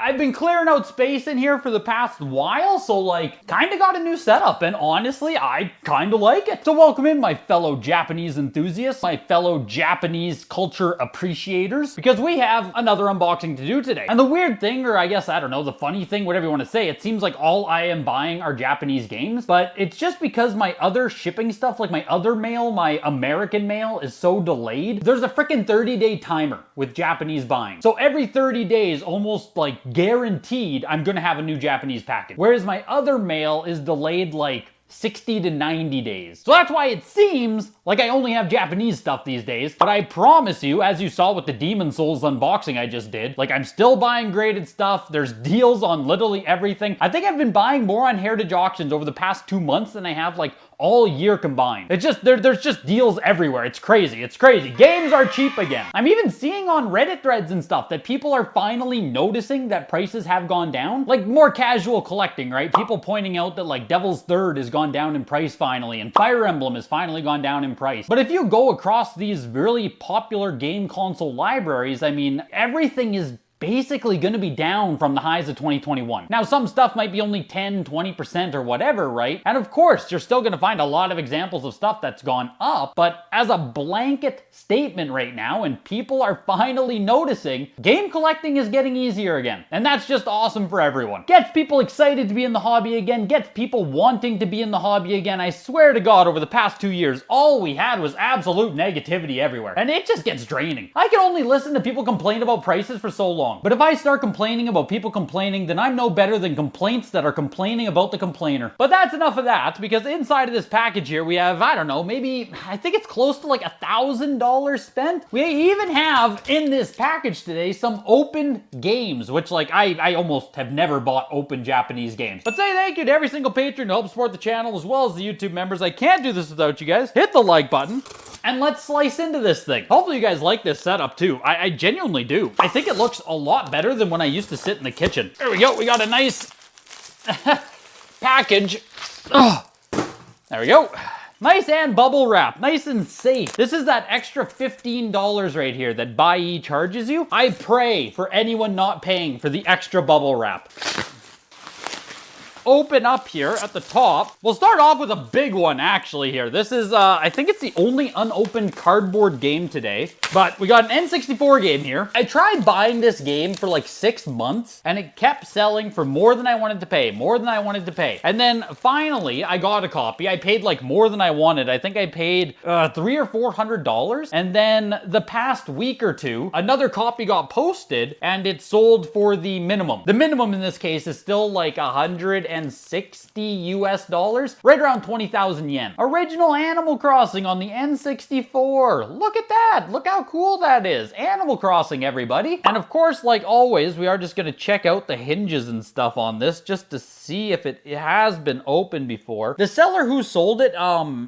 I've been clearing out space in here for the past while, so like, kinda got a new setup, and honestly, I kinda like it. So welcome in my fellow Japanese enthusiasts, my fellow Japanese culture appreciators, because we have another unboxing to do today. And the weird thing, or I guess, I don't know, the funny thing, whatever you want to say, it seems like all I am buying are Japanese games, but it's just because my other shipping stuff, like my other mail, my American mail, is so delayed. There's a freaking 30-day timer with Japanese buying. So every 30 days, almost like guaranteed, I'm gonna have a new Japanese package. Whereas my other mail is delayed like 60 to 90 days. So that's why it seems like I only have Japanese stuff these days, but I promise you, as you saw with the Demon Souls unboxing I just did, like I'm still buying graded stuff, there's deals on literally everything. I think I've been buying more on Heritage Auctions over the past 2 months than I have like all year combined. It's just, there's just deals everywhere. It's crazy, it's crazy. Games are cheap again. I'm even seeing on Reddit threads and stuff that people are finally noticing that prices have gone down. Like more casual collecting, right? People pointing out that like Devil's Third has gone down in price finally, and Fire Emblem has finally gone down in price. But if you go across these really popular game console libraries, I mean, everything is basically going to be down from the highs of 2021. Now, some stuff might be only 10, 20% or whatever, right? And of course, you're still going to find a lot of examples of stuff that's gone up, but as a blanket statement right now, and people are finally noticing, game collecting is getting easier again. And that's just awesome for everyone. Gets people excited to be in the hobby again, gets people wanting to be in the hobby again. I swear to God, over the past 2 years, all we had was absolute negativity everywhere. And it just gets draining. I can only listen to people complain about prices for so long. But if I start complaining about people complaining, then I'm no better than complaints that are complaining about the complainer. But that's enough of that, because inside of this package here, we have, I don't know, maybe, I think it's close to like $1,000 spent. We even have in this package today some open games, which like I almost have never bought open Japanese games. But say thank you to every single patron who helps support the channel, as well as the YouTube members. I can't do this without you guys. Hit the like button. And let's slice into this thing. Hopefully you guys like this setup too. I genuinely do. I think it looks a lot better than when I used to sit in the kitchen. There we go. We got a nice package. Oh, there we go. Nice and bubble wrap. Nice and safe. This is that extra $15 right here that Buyee charges you. I pray for anyone not paying for the extra bubble wrap. Open up here at the top. We'll start off with a big one actually here. This is, I think it's the only unopened cardboard game today, but we got an N64 game here. I tried buying this game for like 6 months and it kept selling for more than I wanted to pay, more than I wanted to pay. And then finally I got a copy. I paid like more than I wanted. I think I paid $300 or $400. And then the past week or two, another copy got posted and it sold for the minimum. The minimum in this case is still like 160 US dollars, right around 20,000 yen. Original Animal Crossing on the N64. Look at that. Look how cool that is. Animal Crossing, everybody. And of course, like always, we are just going to check out the hinges and stuff on this just to see if it has been opened before. The seller who sold it,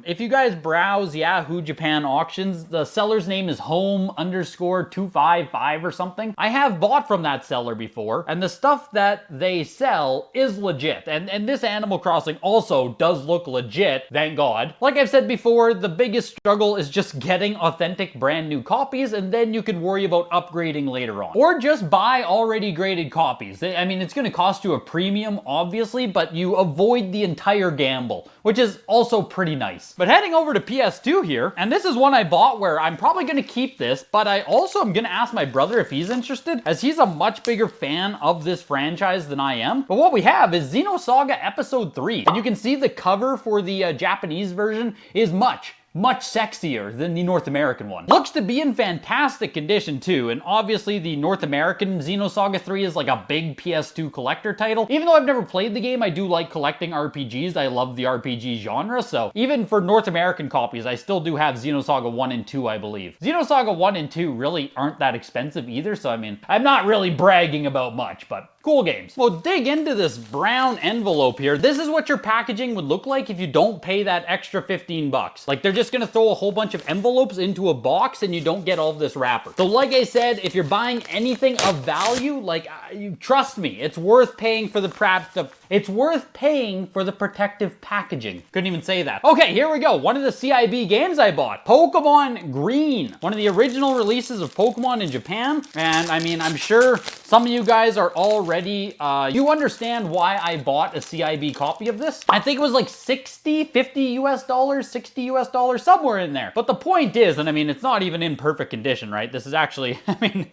if you guys browse Yahoo Japan auctions, the seller's name is home_255 or something. I have bought from that seller before, and the stuff that they sell is legit. And this Animal Crossing also does look legit, thank God. Like I've said before, the biggest struggle is just getting authentic brand new copies, and then you can worry about upgrading later on. Or just buy already graded copies. I mean, it's gonna cost you a premium, obviously, but you avoid the entire gamble, which is also pretty nice. But heading over to PS2 here, and this is one I bought where I'm probably gonna keep this, but I also am gonna ask my brother if he's interested, as he's a much bigger fan of this franchise than I am. But what we have is Xenosaga Episode III, and you can see the cover for the Japanese version is much sexier than the North American one. Looks to be in fantastic condition too, and obviously the North American Xenosaga 3 is like a big PS2 collector title. Even though I've never played the game, I do like collecting RPGs. I love the RPG genre, so even for North American copies, I still do have Xenosaga 1 and 2, I believe. Xenosaga 1 and 2 really aren't that expensive either, so I mean, I'm not really bragging about much, but cool games. We'll dig into this brown envelope here. This is what your packaging would look like if you don't pay that extra 15 bucks. Like, they're just gonna throw a whole bunch of envelopes into a box and you don't get all of this wrapper. So like I said, if you're buying anything of value, like, you trust me, it's worth paying for the protective packaging. Couldn't even say that. Okay, here we go. One of the CIB games I bought, Pokémon Green, one of the original releases of Pokemon in Japan. And I mean, I'm sure some of you guys are already, you understand why I bought a CIB copy of this. I think it was like 60, 50 US dollars, 60 US dollars, somewhere in there. But the point is, and I mean, it's not even in perfect condition, right? This is actually, I mean,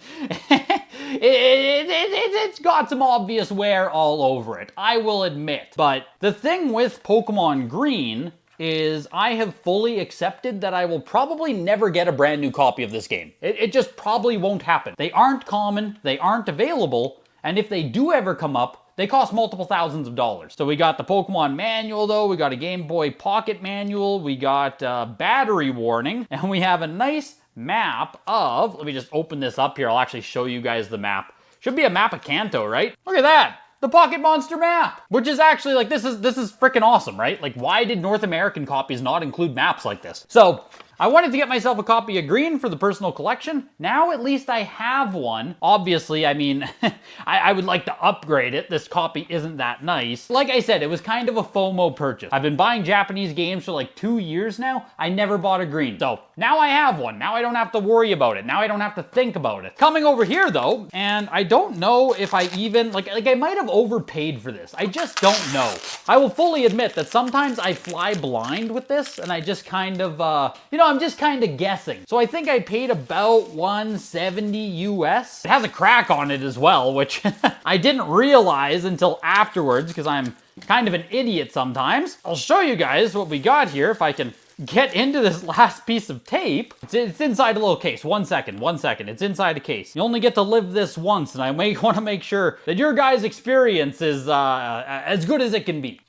it's got some obvious wear all over it, I will admit. But the thing with Pokemon Green is I have fully accepted that I will probably never get a brand new copy of this game. It just probably won't happen. They aren't common, they aren't available, and if they do ever come up, they cost multiple thousands of dollars. So we got the Pokemon manual though, we got a Game Boy Pocket manual, we got battery warning, and we have a nice map of, let me just open this up here, I'll actually show you guys the map. Should be a map of Kanto, right? Look at that! The Pocket Monster map! Which is actually, like, this is freaking awesome, right? Like, why did North American copies not include maps like this? So, I wanted to get myself a copy of Green for the personal collection. Now at least I have one. Obviously, I mean, I would like to upgrade it. This copy isn't that nice. Like I said, it was kind of a FOMO purchase. I've been buying Japanese games for like 2 years now. I never bought a Green. So now I have one. Now I don't have to worry about it. Now I don't have to think about it. Coming over here though, and I don't know if I even, like I might have overpaid for this. I just don't know. I will fully admit that sometimes I fly blind with this and I just kind of, you know, I'm just kind of guessing. So I think I paid about 170 US. It has a crack on it as well, which I didn't realize until afterwards because I'm kind of an idiot sometimes. I'll show you guys what we got here if I can get into this last piece of tape. It's inside a little case. One second. It's inside a case. You only get to live this once, and I may want to make sure that your guys' experience is as good as it can be.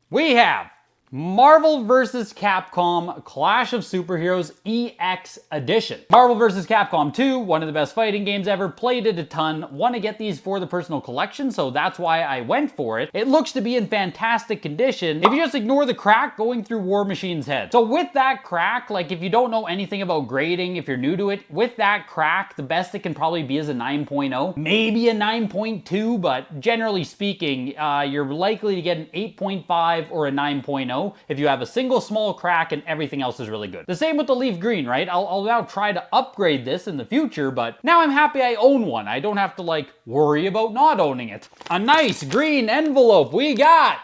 We have Marvel vs. Capcom Clash of Superheroes EX Edition. Marvel vs. Capcom 2, one of the best fighting games ever, played it a ton, want to get these for the personal collection, so that's why I went for it. It looks to be in fantastic condition if you just ignore the crack going through War Machine's head. So with that crack, like if you don't know anything about grading, if you're new to it, with that crack, the best it can probably be is a 9.0, maybe a 9.2, but generally speaking, you're likely to get an 8.5 or a 9.0. If you have a single small crack and everything else is really good. The same with the Leaf Green, right? I'll now try to upgrade this in the future, but now I'm happy I own one. I don't have to like worry about not owning it. A nice green envelope we got.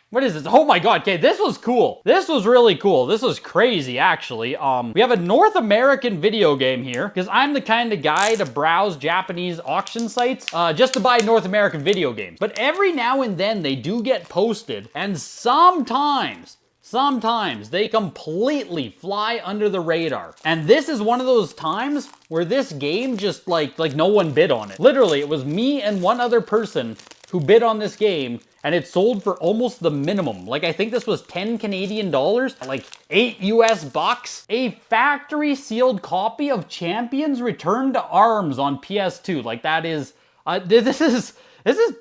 What is this? Oh my god, okay, this was cool. This was really cool. This was crazy, actually. We have a North American video game here, because I'm the kind of guy to browse Japanese auction sites just to buy North American video games. But every now and then they do get posted, and sometimes they completely fly under the radar. And this is one of those times where this game just like no one bid on it. Literally, it was me and one other person who bid on this game, and it sold for almost the minimum. Like, I think this was 10 Canadian dollars, like 8 US bucks. A factory sealed copy of Champions Return to Arms on PS2. Like, that is, this is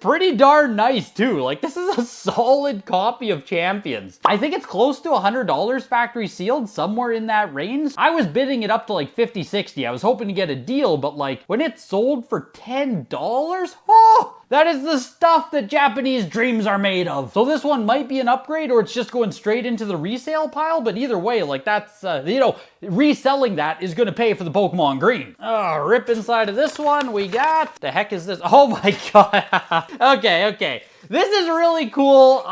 pretty darn nice too. Like, this is a solid copy of Champions. I think it's close to $100 factory sealed, somewhere in that range. I was bidding it up to like 50, 60. I was hoping to get a deal, but like when it sold for $10, oh, that is the stuff that Japanese dreams are made of. So this one might be an upgrade or it's just going straight into the resale pile, but either way, like that's, you know, reselling that is gonna pay for the Pokemon Green. Rip inside of this one, we got, the heck is this? Oh my god. Okay. This is really cool.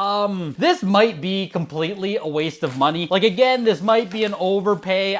This might be completely a waste of money. Like, again, this might be an overpay.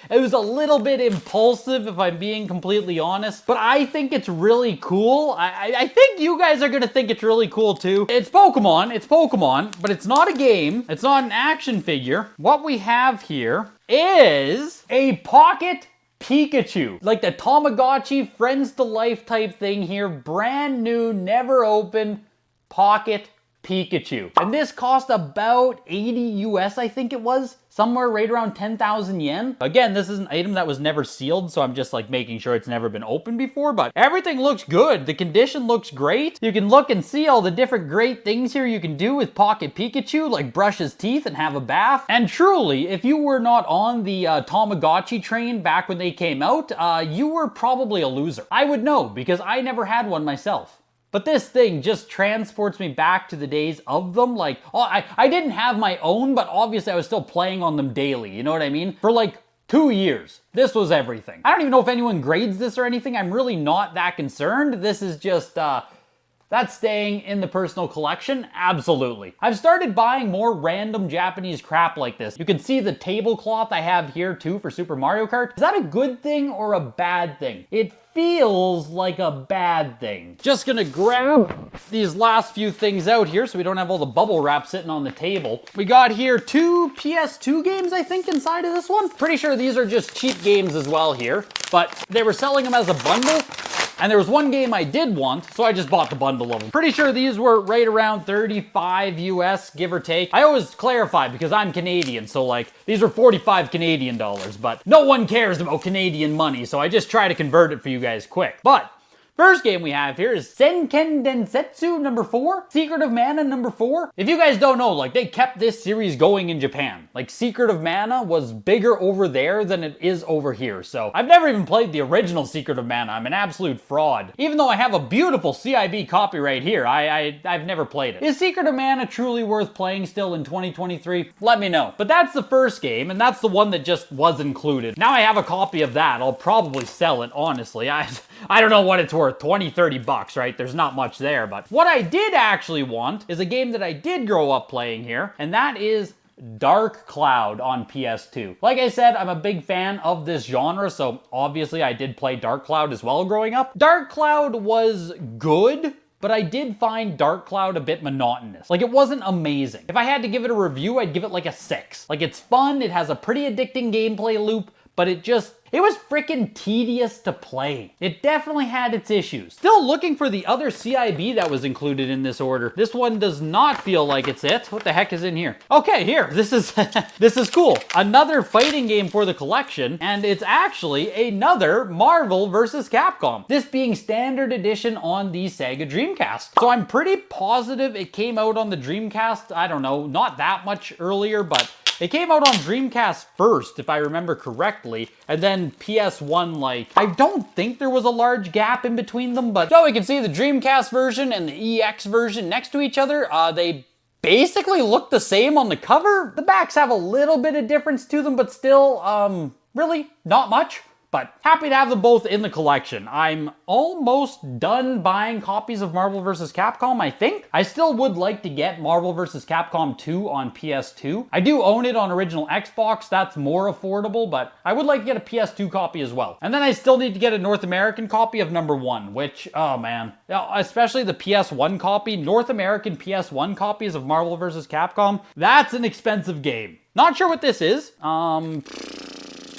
It was a little bit impulsive, if I'm being completely honest, but I think it's really cool. I think you guys are gonna think it's really cool too. It's Pokemon, but it's not a game. It's not an action figure. What we have here is a pocket Pikachu. Like the Tomagotchi Friends to Life type thing here. Brand new, never opened, pocket Pikachu. And this cost about 80 US, I think it was. Somewhere right around 10,000 yen. Again, this is an item that was never sealed, so I'm just like making sure it's never been opened before, but everything looks good. The condition looks great. You can look and see all the different great things here you can do with Pocket Pikachu, like brush his teeth and have a bath. And truly, if you were not on the Tomagotchi train back when they came out, you were probably a loser. I would know, because I never had one myself. But this thing just transports me back to the days of them. Like, oh, I didn't have my own, but obviously I was still playing on them daily. You know what I mean? For like 2 years. This was everything. I don't even know if anyone grades this or anything. I'm really not that concerned. This is just, that's staying in the personal collection? Absolutely. I've started buying more random Japanese crap like this. You can see the tablecloth I have here too for Super Mario Kart. Is that a good thing or a bad thing? It feels like a bad thing. Just gonna grab these last few things out here so we don't have all the bubble wrap sitting on the table. We got here 2 PS2 games, I think, inside of this one. Pretty sure these are just cheap games as well here, but they were selling them as a bundle. And there was one game I did want, so I just bought the bundle of them. Pretty sure these were right around 35 US, give or take. I always clarify because I'm Canadian, so like, these were 45 Canadian dollars, but no one cares about Canadian money, so I just try to convert it for you guys quick. But first game we have here is Senken Densetsu number 4, Secret of Mana number 4. If you guys don't know, like, they kept this series going in Japan. Like, Secret of Mana was bigger over there than it is over here. So I've never even played the original Secret of Mana. I'm an absolute fraud. Even though I have a beautiful CIB copy right here, I've never played it. Is Secret of Mana truly worth playing still in 2023? Let me know. But that's the first game, and that's the one that just was included. Now I have a copy of that. I'll probably sell it, honestly. I don't know what it's worth, 20, 30 bucks, right? There's not much there, but what I did actually want is a game that I did grow up playing here, and that is Dark Cloud on PS2. Like I said, I'm a big fan of this genre, so obviously I did play Dark Cloud as well growing up. Dark Cloud was good, but I did find Dark Cloud a bit monotonous. Like, it wasn't amazing. If I had to give it a review, I'd give it like a 6. Like, it's fun, it has a pretty addicting gameplay loop, but it was freaking tedious to play. It definitely had its issues. Still looking for the other CIB that was included in this order. This one does not feel like it's it. What the heck is in here? Okay, here, this is, this is cool. Another fighting game for the collection, and it's actually another Marvel vs. Capcom. This being standard edition on the Sega Dreamcast. So I'm pretty positive it came out on the Dreamcast, I don't know, not that much earlier, but it came out on Dreamcast first, if I remember correctly, and then PS1, like, I don't think there was a large gap in between them, but so we can see the Dreamcast version and the EX version next to each other. They basically look the same on the cover. The backs have a little bit of difference to them, but still, really not much. But happy to have them both in the collection. I'm almost done buying copies of Marvel vs. Capcom, I think. I still would like to get Marvel vs. Capcom 2 on PS2. I do own it on original Xbox, that's more affordable, but I would like to get a PS2 copy as well. And then I still need to get a North American copy of number 1, which, oh man. Especially the PS1 copy, North American PS1 copies of Marvel vs. Capcom, that's an expensive game. Not sure what this is.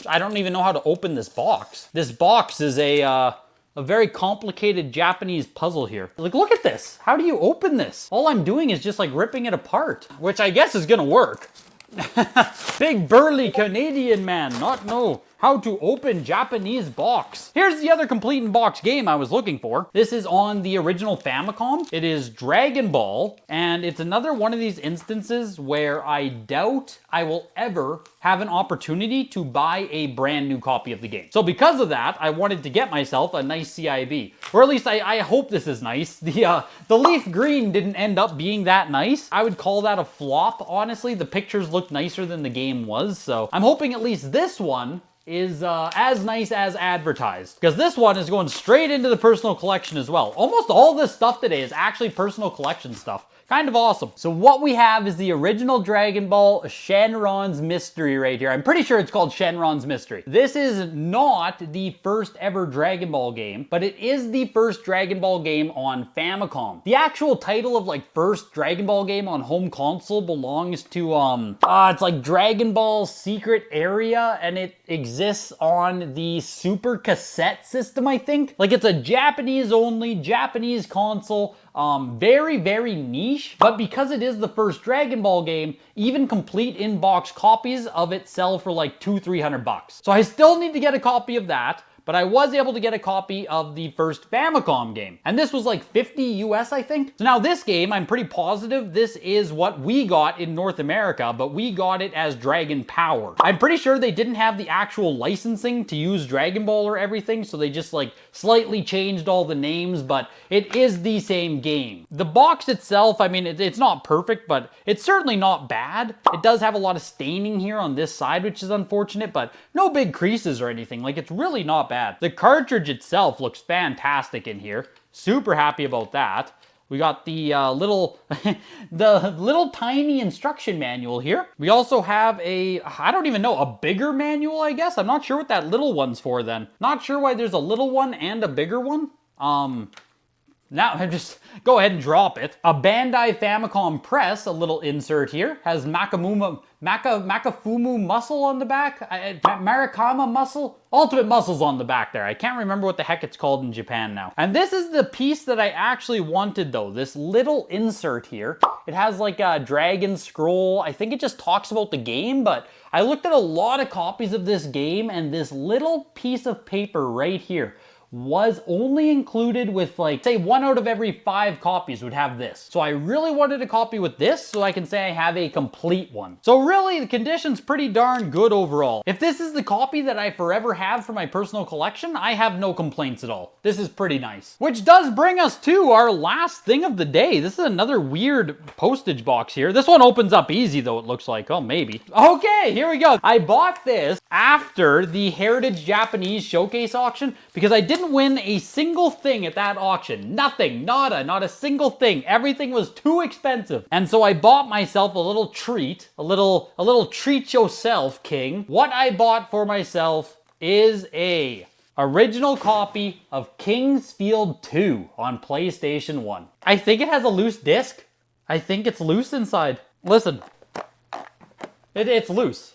I don't even know how to open this box. This box is a very complicated Japanese puzzle here. Like, look at this. How do you open this? All I'm doing is just like ripping it apart, which I guess is gonna work. Big burly Canadian man not know how to open Japanese box. Here's the other complete in box game I was looking for. This is on the original Famicom. It is Dragon Ball, and it's another one of these instances where I doubt I will ever have an opportunity to buy a brand new copy of the game. So because of that, I wanted to get myself a nice CIB. Or at least I hope this is nice. The leaf green didn't end up being that nice. I would call that a flop, honestly. The pictures looked nicer than the game was, so I'm hoping at least this one is as nice as advertised, because this one is going straight into the personal collection as well. Almost all this stuff today is actually personal collection stuff. Kind of awesome. So what we have is the original Dragon Ball Shenron's Mystery right here. I'm pretty sure it's called Shenron's Mystery. This is not the first ever Dragon Ball game, but it is the first Dragon Ball game on Famicom. The actual title of like first Dragon Ball game on home console belongs to, it's like Dragon Ball Secret Area, and it exists exists on the Super Cassette system, I think. Like, it's a Japanese only, Japanese console, very, very niche, but because it is the first Dragon Ball game, even complete in-box copies of it sell for like $200-300. So I still need to get a copy of that. But I was able to get a copy of the first Famicom game. And this was like 50 US, I think. So now this game, I'm pretty positive this is what we got in North America, but we got it as Dragon Power. I'm pretty sure they didn't have the actual licensing to use Dragon Ball or everything, so they just like slightly changed all the names, but it is the same game. The box itself, I mean, it's not perfect, but it's certainly not bad. It does have a lot of staining here on this side, which is unfortunate, but no big creases or anything. Like, it's really not bad. The cartridge itself looks fantastic in here. Super happy about that. We got the little tiny instruction manual here. We also have I don't even know, a bigger manual, I guess. I'm not sure what that little one's for then. Not sure why there's a little one and a bigger one. Now, just go ahead and drop it. A Bandai Famicom press, a little insert here, has Makafumu muscle on the back, Marikama muscle, Ultimate Muscles on the back there. I can't remember what the heck it's called in Japan now. And this is the piece that I actually wanted though, this little insert here. It has like a dragon scroll. I think it just talks about the game, but I looked at a lot of copies of this game and this little piece of paper right here was only included with, like, say 1 out of every 5 copies would have this. So I really wanted a copy with this so I can say I have a complete one. So really, the condition's pretty darn good overall. If this is the copy that I forever have for my personal collection, I have no complaints at all. This is pretty nice. Which does bring us to our last thing of the day. This is another weird postage box here. This one opens up easy though, it looks like. Oh, maybe. Okay, here we go. I bought this after the Heritage Japanese Showcase auction because I didn't win a single thing at that auction. Nothing, nada, not a single thing. Everything was too expensive. And so I bought myself a little treat, a little treat yourself, King. What I bought for myself is a original copy of King's Field 2 on PlayStation 1. I think it has a loose disc. I think it's loose inside. Listen, it's loose.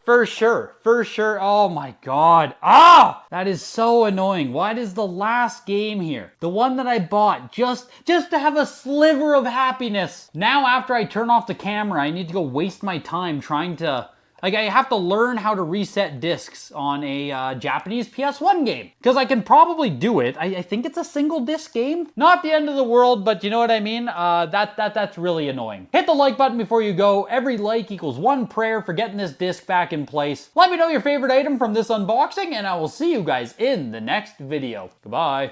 For sure, for sure. Oh my God. Ah! That is so annoying. Why does the last game here, the one that I bought just to have a sliver of happiness, now after I turn off the camera, I need to go waste my time trying to, like, I have to learn how to reset discs on a Japanese PS1 game. Because I can probably do it. I think it's a single disc game. Not the end of the world, but you know what I mean? That's really annoying. Hit the like button before you go. Every like equals 1 prayer for getting this disc back in place. Let me know your favorite item from this unboxing, and I will see you guys in the next video. Goodbye.